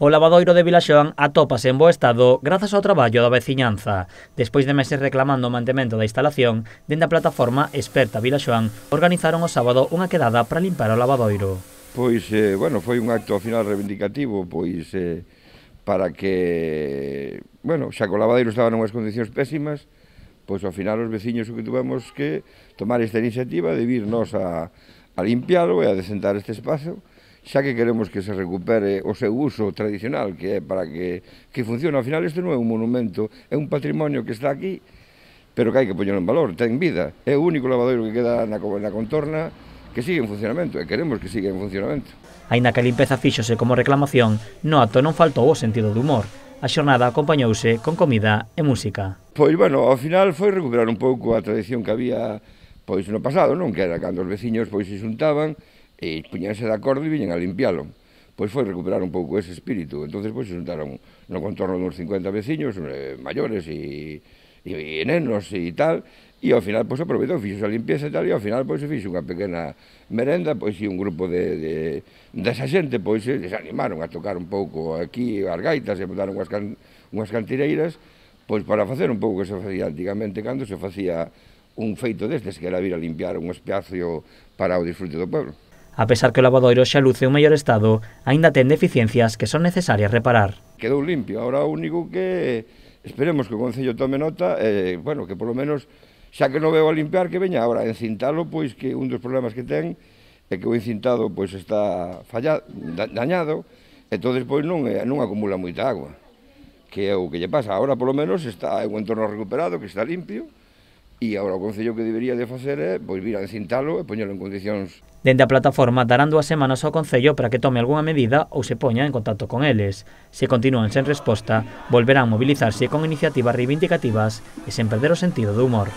O lavadoiro de Vilaxoán atópase en bo estado grazas ao traballo da veciñanza. Despois de meses reclamando o mantemento da instalación, dende a plataforma Experta Vilaxoán organizaron o sábado unha quedada para limpar o lavadoiro. Pois, foi un acto ao final reivindicativo, pois, para que, xa que o lavadeiro estaba en unhas condicións pésimas, pois ao final os veciños o que tuvemos que tomar esta iniciativa de virnos a limpialo e a desentar este espazo, xa que queremos que se recupere o seu uso tradicional, que é para que funcione. Ao final, este non é un monumento, é un patrimonio que está aquí, pero que hai que poñerlo en valor, ten vida. É o único lavadoiro que queda na contorna que sigue en funcionamento, e queremos que siga en funcionamento. Aínda que a limpeza fíxose como reclamación, no acto non faltou o sentido de humor. A xornada acompañouse con comida e música. Pois, ao final foi recuperar un pouco a tradición que había pois no pasado, non? Que era cando os veciños pois se xuntaban e puñanse de acordo e viñen a limpialo. Pois foi recuperar un pouco ese espírito. Entonces pois se xuntaron no contorno dos 50 veciños, maiores e nenos e tal, e ao final pois aproveitou, fixo a limpieza e tal, e ao final pois se fixo unha pequena merenda, pois e un grupo desa xente pois se animaron a tocar un pouco aquí as gaitas e botaron unhas cantireiras, pois para facer un pouco que se facía antigamente cando se facía un feito destes, que era vir a limpiar un espacio para o disfrute do pueblo. A pesar que o lavadoiro xa luce un mellor estado, aínda ten deficiencias que son necesarias reparar. Quedou limpio, agora o único que esperemos que o Concello tome nota, que polo menos, xa que non veo a limpiar, que veña agora a encintalo, pois que un dos problemas que ten é que o encintado pois está dañado, entón pois non acumula moita agua, que é o que lle pasa. Agora polo menos está un entorno recuperado, que está limpio, e agora o Concello que debería de facer é pois vir a encintalo e poñelo en condicións. Dende a plataforma darán 2 semanas ao Concello para que tome algunha medida ou se poña en contacto con eles. Se continúan sen resposta, volverán mobilizarse con iniciativas reivindicativas e sen perder o sentido do humor.